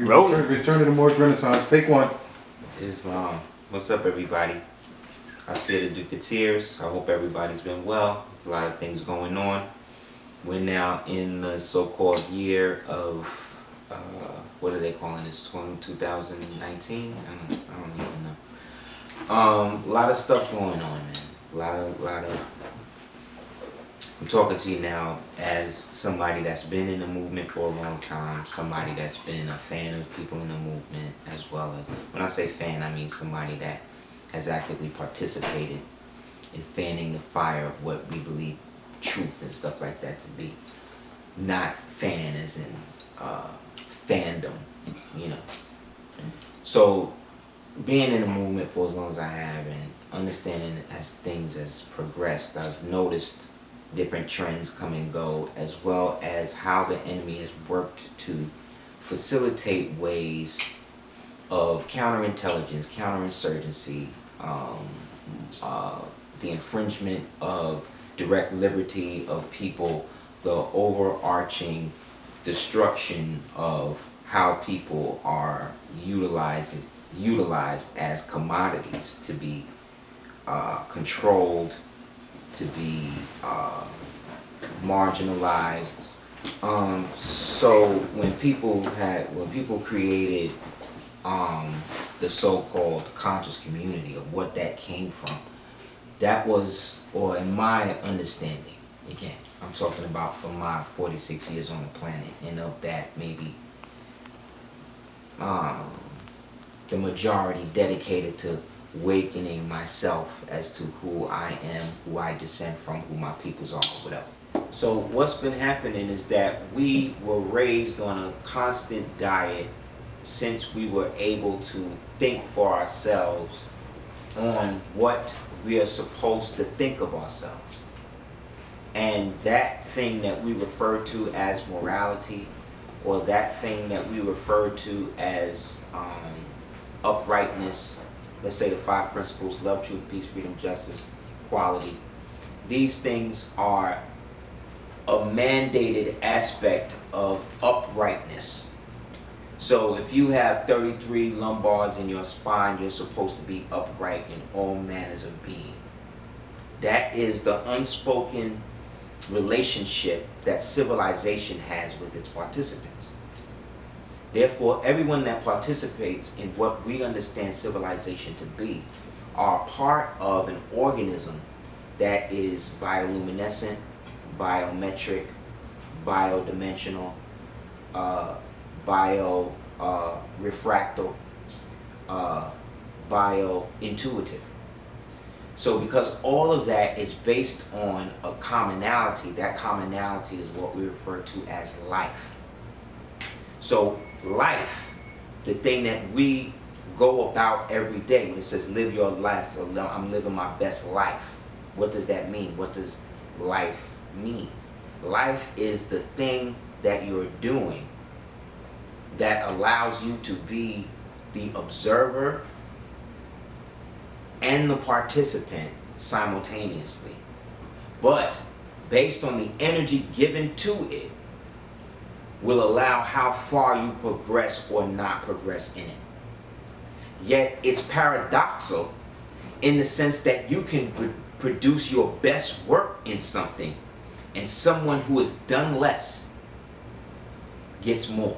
rolling. Return to the Moorish Renaissance. Take one. Islam. What's up, everybody? Aseer the Duke of Tears. I hope everybody's been well. There's a lot of things going on. We're now in the so-called year of, what are they calling this? 2019? I don't even know. A lot of stuff going on, man. A lot of. I'm talking to you now as somebody that's been in the movement for a long time, somebody that's been a fan of people in the movement, as well as, when I say fan, I mean somebody that has actively participated in fanning the fire of what we believe truth and stuff like that to be. Not fan as in fandom, you know. So, being in the movement for as long as I have and understanding as things has progressed, I've noticed different trends come and go, as well as how the enemy has worked to facilitate ways of counterintelligence, counterinsurgency, the infringement of direct liberty of people, the overarching destruction of how people are utilized as commodities to be controlled, to be marginalized. So when people created the so-called conscious community of what that came from, that was, or in my understanding, again, I'm talking about from my 46 years on the planet, and of that maybe the majority dedicated to awakening myself as to who I am, who I descend from, who my peoples are, whatever. So what's been happening is that we were raised on a constant diet since we were able to think for ourselves on what we are supposed to think of ourselves. And that thing that we refer to as morality, or that thing that we refer to as uprightness, let's say the 5 principles: love, truth, peace, freedom, justice, equality. These things are a mandated aspect of uprightness. So if you have 33 lumbars in your spine, you're supposed to be upright in all manners of being. That is the unspoken relationship that civilization has with its participants. Therefore, everyone that participates in what we understand civilization to be are part of an organism that is bioluminescent, biometric, biodimensional, refractal, bio-intuitive. So because all of that is based on a commonality, that commonality is what we refer to as life. So life, the thing that we go about every day, when it says live your life, so I'm living my best life, what does that mean? What does life mean? Life is the thing that you're doing that allows you to be the observer and the participant simultaneously. But based on the energy given to it, will allow how far you progress or not progress in it. Yet it's paradoxical in the sense that you can produce your best work in something, and someone who has done less gets more.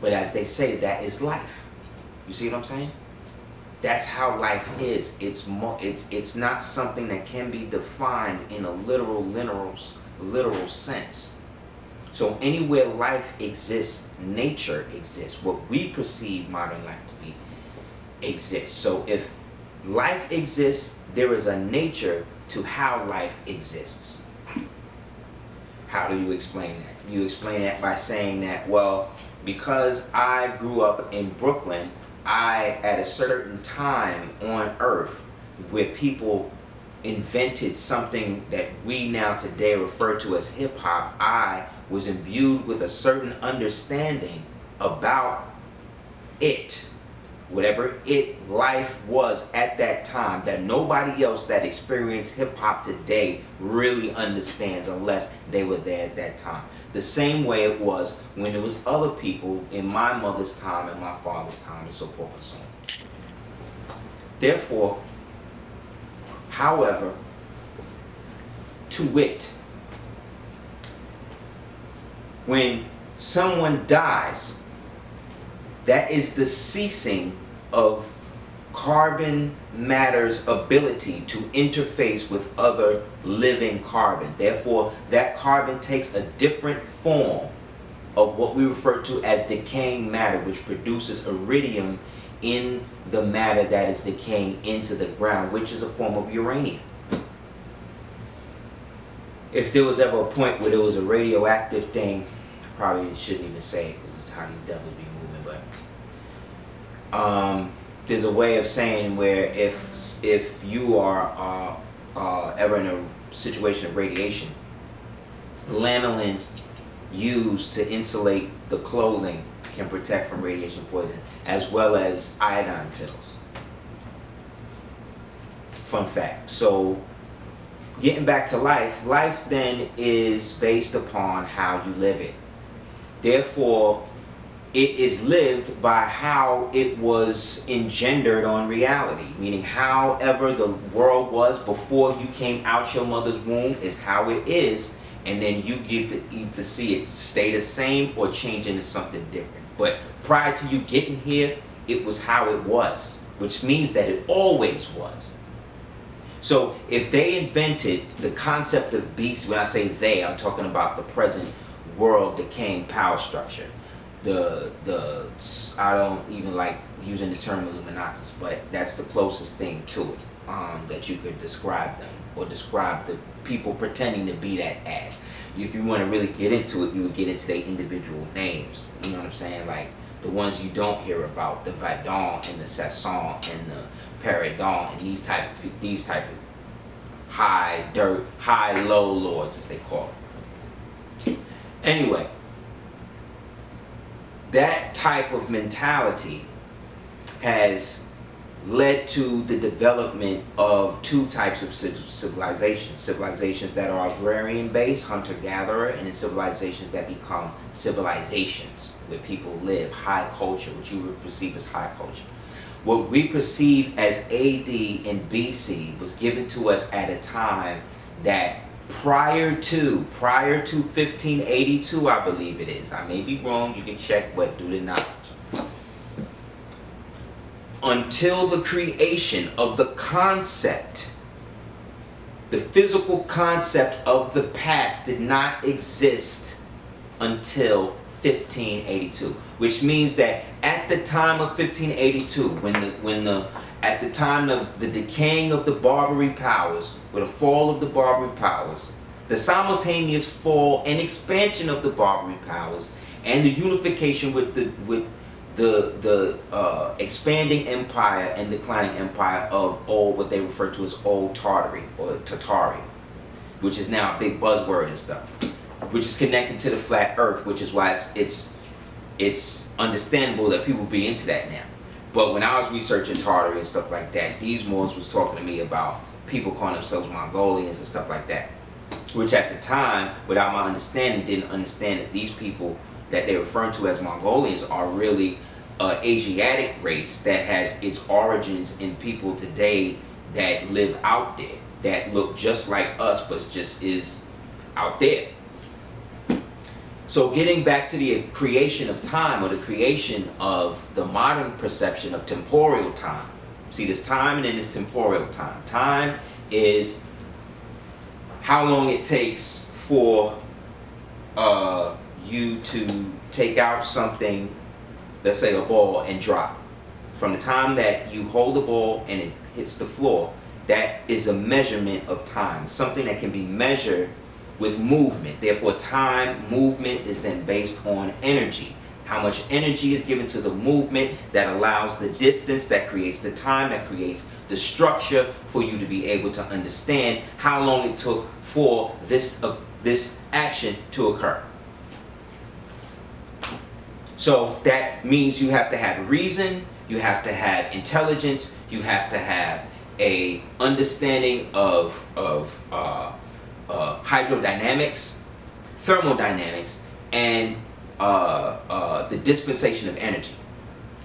But as they say, that is life. You see what I'm saying? That's how life is. It's not something that can be defined in a literal sense. So anywhere life exists, nature exists. What we perceive modern life to be exists. So if life exists, there is a nature to how life exists. How do you explain that? You explain that by saying that, well, because I grew up in Brooklyn, at a certain time on earth where people invented something that we now today refer to as hip-hop, I was imbued with a certain understanding about it, whatever life was at that time, that nobody else that experienced hip-hop today really understands unless they were there at that time. The same way it was when there was other people in my mother's time and my father's time, and so forth and so on. Therefore, however, to wit, when someone dies, that is the ceasing of carbon matter's ability to interface with other living carbon. Therefore, that carbon takes a different form of what we refer to as decaying matter, which produces iridium in the matter that is decaying into the ground, which is a form of uranium. If there was ever a point where there was a radioactive thing, I probably shouldn't even say it because of how these devils be moving, but there's a way of saying where if you are ever in a situation of radiation, lanolin used to insulate the clothing can protect from radiation poison, as well as iodine pills. Fun fact. So getting back to life, life then is based upon how you live it. Therefore, it is lived by how it was engendered on reality, meaning however the world was before you came out your mother's womb is how it is, and then you get to either see it stay the same or change into something different. But prior to you getting here, it was how it was, which means that it always was. So if they invented the concept of beast, when I say they, I'm talking about the present world decaying power structure. I don't even like using the term Illuminatus, but that's the closest thing to it that you could describe them, or describe the people pretending to be that as. If you want to really get into it, you would get into their individual names. You know what I'm saying? Like the ones you don't hear about, the Vadon and the Sasson and the Paradon and these type of high dirt, high low lords as they call it. Anyway, that type of mentality has led to the development of two types of civilizations. Civilizations that are agrarian based, hunter-gatherer, and then civilizations that become civilizations where people live, high culture, which you would perceive as high culture. What we perceive as AD and BC was given to us at a time that prior to 1582, I believe it is. I may be wrong, you can check, but do the knowledge. Until the creation of the concept, the physical concept of the past did not exist until 1582, which means that at the time of 1582, at the time of the decaying of the Barbary powers, with the fall of the Barbary powers, the simultaneous fall and expansion of the Barbary powers, and the unification with the expanding empire and declining empire of old, what they refer to as old Tartary or Tartay, which is now a big buzzword and stuff, which is connected to the flat earth, which is why it's understandable that people be into that now. But when I was researching Tartary and stuff like that, these Moors was talking to me about people calling themselves Mongolians and stuff like that, which at the time, without my understanding, didn't understand that these people that they're referring to as Mongolians are really an Asiatic race that has its origins in people today that live out there, that look just like us, but just is out there. So getting back to the creation of time, or the creation of the modern perception of temporal time. See, there's time and then there's temporal time. Time is how long it takes for you to take out something, let's say a ball, and drop. From the time that you hold the ball and it hits the floor, that is a measurement of time. Something that can be measured with movement. Therefore, time, movement is then based on energy. How much energy is given to the movement that allows the distance, that creates the time, that creates the structure for you to be able to understand how long it took for this action to occur. So that means you have to have reason, you have to have intelligence, you have to have a understanding of hydrodynamics, thermodynamics, and the dispensation of energy.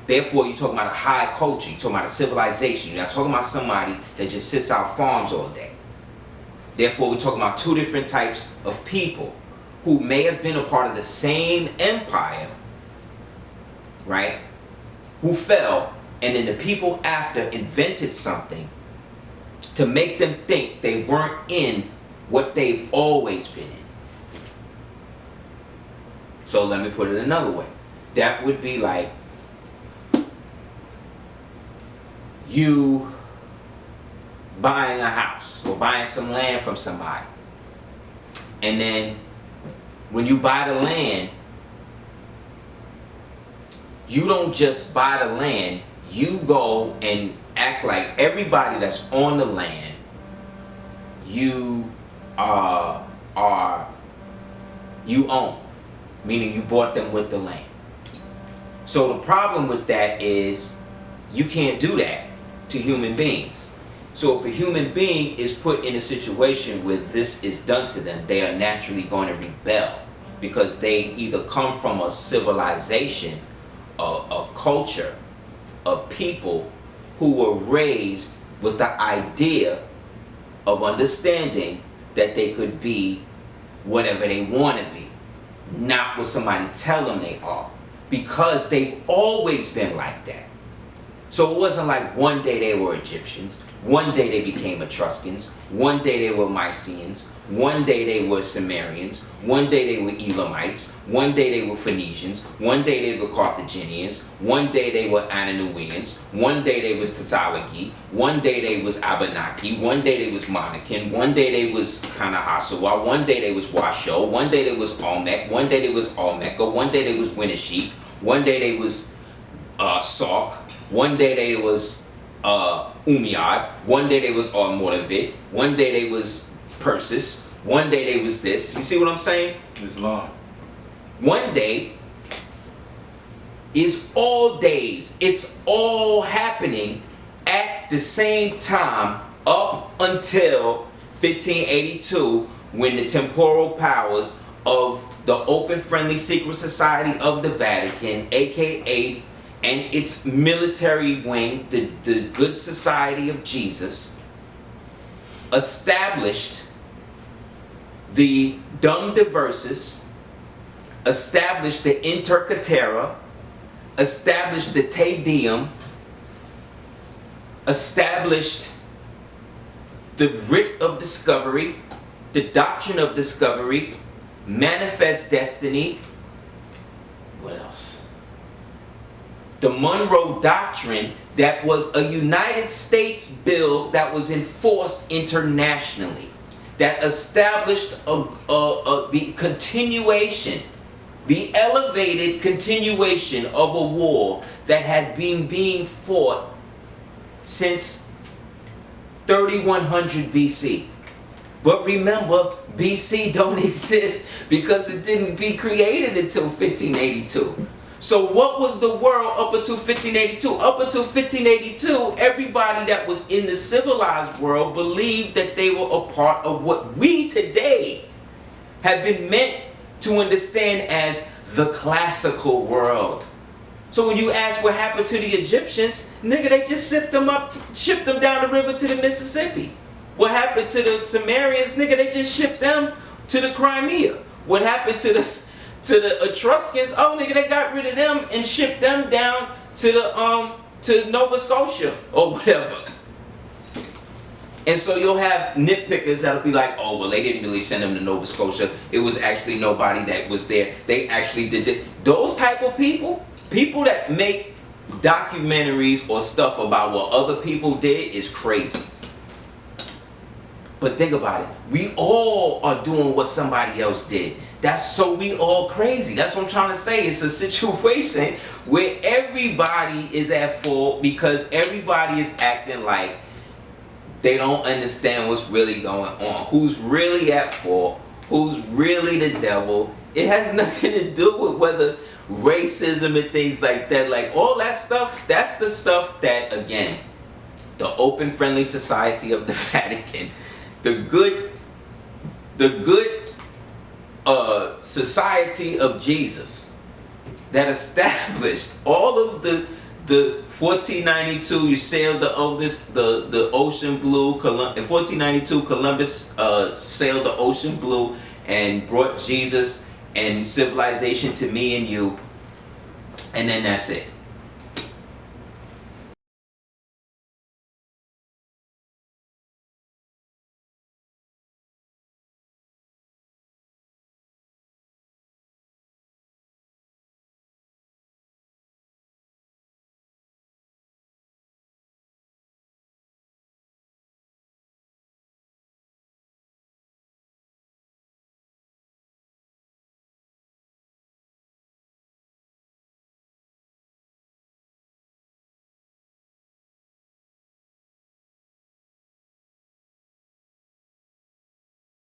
Therefore, you're talking about a high culture, you're talking about a civilization. You're not talking about somebody that just sits out farms all day. Therefore, we're talking about two different types of people who may have been a part of the same empire, right? Who fell, and then the people after invented something to make them think they weren't in what they've always been in. So let me put it another way. That would be like you buying a house or buying some land from somebody. And then when you buy the land, you don't just buy the land, you go and act like everybody that's on the land, you own, meaning you bought them with the land. So the problem with that is you can't do that to human beings. So if a human being is put in a situation where this is done to them, they are naturally going to rebel, because they either come from a civilization, a culture, of people who were raised with the idea of understanding that they could be whatever they want to be, not what somebody tell them they are, because they've always been like that. So it wasn't like one day they were Egyptians, one day they became Etruscans, one day they were Mycenaeans, one day they were Sumerians, one day they were Elamites, one day they were Phoenicians, one day they were Carthaginians, one day they were Ananuians, one day they was Tatsalagi, one day they was Abenaki, one day they was Monacan, one day they was Kanahasawa, one day they was Washoe, one day they was Olmec, one day they was Olmeca, one day they was Winnesheep, one day they was Sark, one day they was Umayyad, one day they was Almoravid, one day they was Persis, one day they was this. You see what I'm saying? Islam. One day is all days. It's all happening at the same time up until 1582, when the temporal powers of the Open Friendly Secret Society of the Vatican, aka and its military wing, the Good Society of Jesus, established the Dum Diversus, established the Intercatera, established the Te Deum, established the writ of discovery, the doctrine of discovery, manifest destiny. What else? The Monroe Doctrine, that was a United States bill that was enforced internationally, that established the continuation, the elevated continuation of a war that had been being fought since 3100 BC. But remember, BC don't exist because it didn't be created until 1582. So what was the world up until 1582? Up until 1582, everybody that was in the civilized world believed that they were a part of what we today have been meant to understand as the classical world. So when you ask what happened to the Egyptians, nigga, they just shipped them down the river to the Mississippi. What happened to the Sumerians, nigga, they just shipped them to the Crimea. What happened to the Etruscans, oh nigga, they got rid of them and shipped them down to the to Nova Scotia or whatever. And so you'll have nitpickers that'll be like, oh well, they didn't really send them to Nova Scotia. It was actually nobody that was there. They actually did it. Those type of people that make documentaries or stuff about what other people did is crazy. But think about it. We all are doing what somebody else did. So we all crazy. That's what I'm trying to say. It's a situation where everybody is at fault because everybody is acting like they don't understand what's really going on. Who's really at fault? who's really the devil. It has nothing to do with whether racism and things like that. Like all that stuff, that's the stuff that, again, the open friendly society of the Vatican, the good society of Jesus that established all of the 1492, you sailed the ocean blue. In 1492, Columbus sailed the ocean blue and brought Jesus and civilization to me and you, and then that's it.